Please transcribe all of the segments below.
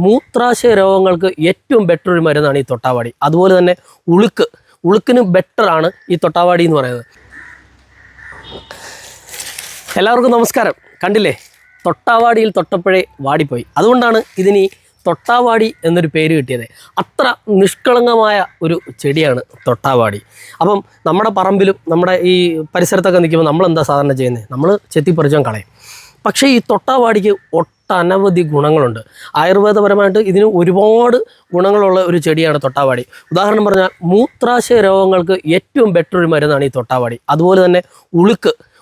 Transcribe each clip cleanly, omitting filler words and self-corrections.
മൂത്രാശയ രോഗങ്ങൾക്ക് ഏറ്റവും ബെറ്റർ ഒരു മരുന്നാണ് ഈ തൊട്ടാവാടി. അതുപോലെ തന്നെ ഉളുക്കിന് ബെറ്ററാണ് ഈ തൊട്ടാവാടി എന്ന് പറയുന്നത്. എല്ലാവർക്കും നമസ്കാരം. കണ്ടില്ലേ, തൊട്ടാവാടിയിൽ തൊട്ടപ്പോഴേ വാടിപ്പോയി. അതുകൊണ്ടാണ് ഇതിന് തൊട്ടാവാടി എന്നൊരു പേര് കിട്ടിയത്. അത്ര നിഷ്കളങ്കമായ ഒരു ചെടിയാണ് തൊട്ടാവാടി. അപ്പം നമ്മുടെ പറമ്പിലും നമ്മുടെ ഈ പരിസരത്തൊക്കെ നിൽക്കുമ്പോൾ നമ്മളെന്താ സാധാരണ ചെയ്യുന്നത്? നമ്മൾ ചെത്തിപ്പറിച്ചാൽ കളയും. പക്ഷേ ഈ തൊട്ടാവാടിക്ക് ഒട്ടനവധി ഗുണങ്ങളുണ്ട്. ആയുർവേദപരമായിട്ട് ഇതിന് ഒരുപാട് ഗുണങ്ങളുള്ള ഒരു ചെടിയാണ് തൊട്ടാവാടി. ഉദാഹരണം പറഞ്ഞാൽ മൂത്രാശയ രോഗങ്ങൾക്ക് ഏറ്റവും ബെറ്റർ ഒരു മരുന്നാണ് ഈ തൊട്ടാവാടി. അതുപോലെ തന്നെ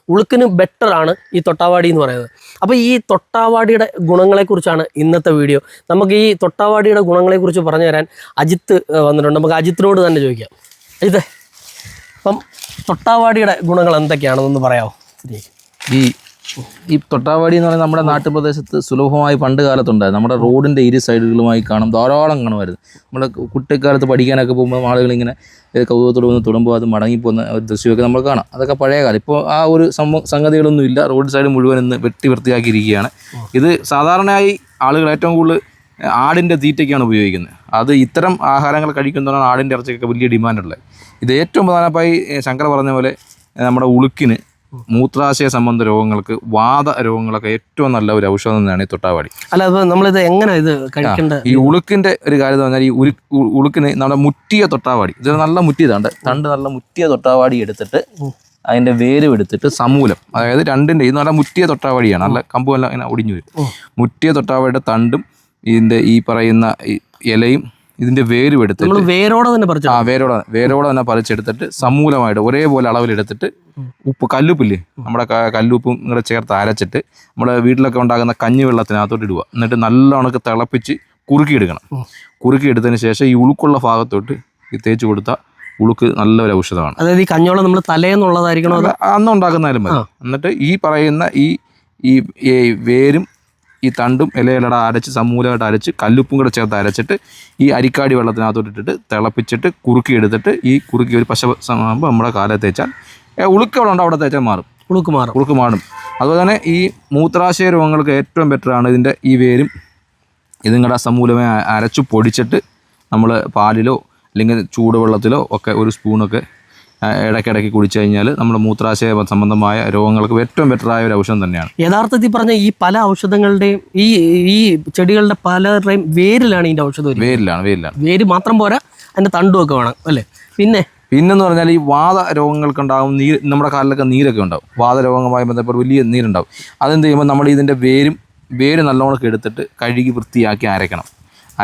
ഉളുക്കിന് ബെറ്ററാണ് ഈ തൊട്ടാവാടി എന്ന് പറയുന്നത്. അപ്പോൾ ഈ തൊട്ടാവാടിയുടെ ഗുണങ്ങളെക്കുറിച്ചാണ് ഇന്നത്തെ വീഡിയോ. നമുക്ക് ഈ തൊട്ടാവാടിയുടെ ഗുണങ്ങളെക്കുറിച്ച് പറഞ്ഞു തരാൻ അജിത്ത് വന്നിട്ടുണ്ട്. നമുക്ക് അജിത്തിനോട് തന്നെ ചോദിക്കാം. അജിത്തെ, അപ്പം തൊട്ടാവാടിയുടെ ഗുണങ്ങൾ എന്തൊക്കെയാണെന്നൊന്ന് പറയാമോ? ഈ തൊട്ടാവാടി എന്ന് പറയുന്നത് നമ്മുടെ നാട്ടുപ്രദേശത്ത് സുലഭമായി പണ്ട് കാലത്തുണ്ടായിരുന്നു. നമ്മുടെ റോഡിൻ്റെ ഇരു സൈഡുകളുമായി കാണും, ധാരാളം കാണുമായിരുന്നു. നമ്മുടെ കുട്ടിക്കാലത്ത് പഠിക്കാനൊക്കെ പോകുമ്പോൾ ആളുകളിങ്ങനെ കൗതുകത്തോട് വന്ന് തൊടുമ്പോൾ അത് മടങ്ങിപ്പോകുന്ന ഒരു ദൃശ്യമൊക്കെ നമ്മൾ കാണാം. അതൊക്കെ പഴയ കാലം. ഇപ്പോൾ ആ ഒരു സംഗതികളൊന്നും ഇല്ല. റോഡ് സൈഡ് മുഴുവൻ ഇന്ന് വൃത്തിയാക്കിയിരിക്കുകയാണ്. ഇത് സാധാരണയായി ആളുകൾ ഏറ്റവും കൂടുതൽ ആടിൻ്റെ തീറ്റയ്ക്കാണ് ഉപയോഗിക്കുന്നത്. അത് ഇത്തരം ആഹാരങ്ങൾ കഴിക്കുന്നതാണ് ആടിൻ്റെ ഇറച്ചിക്കൊക്കെ വലിയ ഡിമാൻഡുള്ളത്. ഇത് ഏറ്റവും പ്രധാനമായി ശങ്കർ പറഞ്ഞ പോലെ നമ്മുടെ ഉളുക്കിന്, മൂത്രാശയ സംബന്ധ രോഗങ്ങൾക്ക്, വാത രോഗങ്ങളൊക്കെ ഏറ്റവും നല്ല ഒരു ഔഷധം തന്നെയാണ് ഈ തൊട്ടാവാടി. അല്ല, അപ്പോൾ നമ്മളിത് എങ്ങനെ ഇത് കഴിക്കേണ്ടത്? ഈ ഉളുക്കിൻ്റെ ഒരു കാര്യം എന്ന് പറഞ്ഞാൽ ഈ ഉളുക്കിന് നമ്മുടെ മുറ്റിയ തൊട്ടാവാടി, ഇത് നല്ല മുറ്റിയതാണ്. തണ്ട് നല്ല മുറ്റിയ തൊട്ടാവാടി എടുത്തിട്ട് അതിൻ്റെ വേരും എടുത്തിട്ട് സമൂലം, അതായത് രണ്ടിൻ്റെ ഇത് നല്ല മുറ്റിയ തൊട്ടാവാടിയാണ്, നല്ല കമ്പുമെല്ലാം ഇങ്ങനെ ഒടിഞ്ഞു വരും. മുറ്റിയ തൊട്ടാവാടിയുടെ തണ്ടും ഇതിൻ്റെ ഈ പറയുന്ന ഇലയും ഇതിൻ്റെ വേരും എടുത്തിട്ട് വേരോടെ തന്നെ പറിച്ചെടുത്തിട്ട് സമൂലമായിട്ട് ഒരേപോലെ അളവിലെടുത്തിട്ട് കല്ലുപ്പില്ലേ, നമ്മുടെ കല്ലുപ്പും കൂടെ ചേർത്ത് അരച്ചിട്ട് നമ്മുടെ വീട്ടിലൊക്കെ ഉണ്ടാകുന്ന കഞ്ഞിവെള്ളത്തിനകത്തോട്ട് ഇടുക. എന്നിട്ട് നല്ലോണം കുറുക്കി കുറുക്കിയെടുക്കണം. കുറുക്കിയെടുത്തതിന് ശേഷം ഈ ഉളുക്കുള്ള ഭാഗത്തോട്ട് ഈ തേച്ച് കൊടുത്താൽ ഉളുക്ക് നല്ലൊരു ഔഷധമാണ്. അതായത് ഈ കഞ്ഞോളം നമ്മൾ തലേന്നുള്ളതായിരിക്കണം, അന്ന് ഉണ്ടാക്കുന്നതായാലും മതി. എന്നിട്ട് ഈ പറയുന്ന ഈ വേരും ഈ തണ്ടും ഇലയിലട അരച്ച് സമൂലമായിട്ട് അരച്ച് കല്ലുപ്പും കൂടെ ചേർത്ത് അരച്ചിട്ട് ഈ അരിക്കാടി വെള്ളത്തിനകത്തോട്ട് ഇട്ടിട്ട് തിളപ്പിച്ചിട്ട് കുറുക്കിയെടുത്തിട്ട് ഈ കുറുക്കി ഒരു പശ ആകുമ്പോൾ നമ്മുടെ കാലത്ത് തേച്ചാൽ ഉളുക്ക് അവിടെ ഉണ്ട്, അവിടെ തേച്ചാൽ ഉളുക്ക് മാറും. അതുപോലെ തന്നെ ഈ മൂത്രാശയ രോഗങ്ങൾക്ക് ഏറ്റവും ബെറ്ററാണ് ഇതിൻ്റെ ഈ വേരും ഇതും കൂടെ സമൂലമായി അരച്ചു പൊടിച്ചിട്ട് നമ്മൾ പാലിലോ അല്ലെങ്കിൽ ചൂടുവെള്ളത്തിലോ ഒക്കെ ഒരു സ്പൂണൊക്കെ ഇടയ്ക്കിടയ്ക്ക് കുടിച്ചു കഴിഞ്ഞാൽ നമ്മുടെ മൂത്രാശയ സംബന്ധമായ രോഗങ്ങൾക്ക് ഏറ്റവും ബെറ്ററായ ഒരു ഔഷധം തന്നെയാണ്. യഥാർത്ഥത്തിൽ പറഞ്ഞ ഈ പല ഔഷധങ്ങളുടെയും ഈ ചെടികളുടെ പലരുടെയും വേരിലാണ് ഇതിൻ്റെ ഔഷധം. വേരിലാണ്. വേര് മാത്രം പോരാ, അതിൻ്റെ തണ്ടുമൊക്കെ വേണം അല്ലേ? പിന്നെന്ന് പറഞ്ഞാൽ ഈ വാത രോഗങ്ങൾക്കുണ്ടാകും നമ്മുടെ കാലിലൊക്കെ നീരൊക്കെ ഉണ്ടാവും. വാതരോഗവുമായി ബന്ധപ്പെട്ട് വലിയ നീരുണ്ടാവും. അതെന്ത് ചെയ്യുമ്പോൾ നമ്മൾ ഇതിൻ്റെ വേര് നല്ലോണം എടുത്തിട്ട് കഴുകി വൃത്തിയാക്കി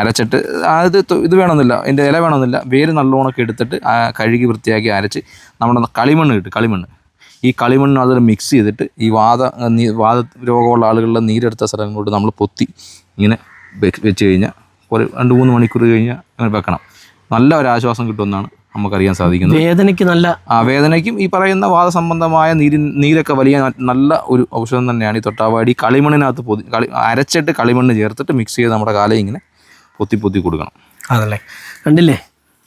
അരച്ചിട്ട് ഇത് വേണമെന്നില്ല, അതിൻ്റെ ഇല വേണമെന്നില്ല, വേര് നല്ലോണം എടുത്തിട്ട് കഴുകി വൃത്തിയാക്കി അരച്ച് നമ്മുടെ കളിമണ്ണ് ഈ കളിമണ്ണ് അതിൽ മിക്സ് ചെയ്തിട്ട് ഈ വാത രോഗമുള്ള ആളുകളുടെ നീരെടുത്ത സ്ഥലങ്ങളോട് നമ്മൾ പൊത്തി ഇങ്ങനെ വെച്ച് കഴിഞ്ഞാൽ ഒരു 2-3 മണിക്കൂർ കഴിഞ്ഞാൽ അങ്ങനെ വെക്കണം. നല്ല ഒരു ആശ്വാസം കിട്ടുമെന്നാണ് നമുക്കറിയാൻ സാധിക്കുന്നത്. വേദനയ്ക്കും ഈ പറയുന്ന വാദസംബന്ധമായ നീരൊക്കെ വലിയ നല്ല ഒരു ഔഷധം തന്നെയാണ് ഈ തൊട്ടാവാടി. കളിമണ്ണിനകത്ത് അരച്ചിട്ട് കളിമണ്ണ് ചേർത്തിട്ട് മിക്സ് ചെയ്ത് നമ്മുടെ കാലം ഇങ്ങനെ പൊത്തി കൊടുക്കണം. അതല്ലേ, കണ്ടില്ലേ,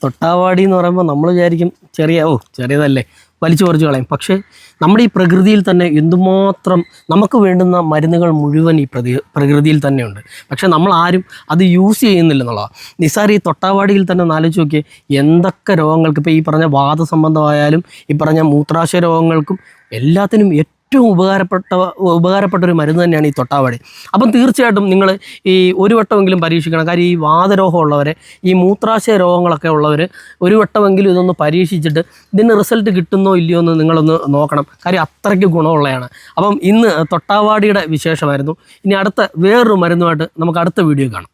തൊട്ടാവാടി എന്ന് പറയുമ്പോൾ നമ്മൾ വിചാരിക്കും ചെറിയതല്ലേ, വലിച്ചു പറിച്ച് കളയും. പക്ഷേ നമ്മുടെ ഈ പ്രകൃതിയിൽ തന്നെ എന്തുമാത്രം നമുക്ക് വേണ്ടുന്ന മരുന്നുകൾ മുഴുവൻ ഈ പ്രകൃതിയിൽ തന്നെയുണ്ട്. പക്ഷേ നമ്മൾ ആരും അത് യൂസ് ചെയ്യുന്നില്ലെന്നുള്ളതാണ്. നിസ്സാര ഈ തൊട്ടാവാടിയിൽ തന്നെ ആലോചിച്ച് നോക്കിയേ, എന്തൊക്കെ രോഗങ്ങൾക്ക്, ഇപ്പോൾ ഈ പറഞ്ഞ വാദസംബന്ധമായാലും ഈ പറഞ്ഞ മൂത്രാശയ രോഗങ്ങൾക്കും എല്ലാത്തിനും ഏറ്റവും ഉപകാരപ്പെട്ട ഒരു മരുന്ന് തന്നെയാണ് ഈ തൊട്ടാവാടി. അപ്പം തീർച്ചയായിട്ടും നിങ്ങൾ ഈ ഒരു വട്ടമെങ്കിലും പരീക്ഷിക്കണം. കാര്യം ഈ വാതരോഗമുള്ളവരെ, ഈ മൂത്രാശയ രോഗങ്ങളൊക്കെ ഉള്ളവർ ഒരു വട്ടമെങ്കിലും ഇതൊന്ന് പരീക്ഷിച്ചിട്ട് ഇതിന് റിസൾട്ട് കിട്ടുന്നോ ഇല്ലയോ എന്ന് നിങ്ങളൊന്ന് നോക്കണം. കാര്യം അത്രയ്ക്ക് ഗുണമുള്ളതാണ്. അപ്പം ഇന്ന് തൊട്ടാവാടിയുടെ വിശേഷമായിരുന്നു. ഇനി വേറൊരു മരുന്നുമായിട്ട് നമുക്ക് അടുത്ത വീഡിയോ കാണാം.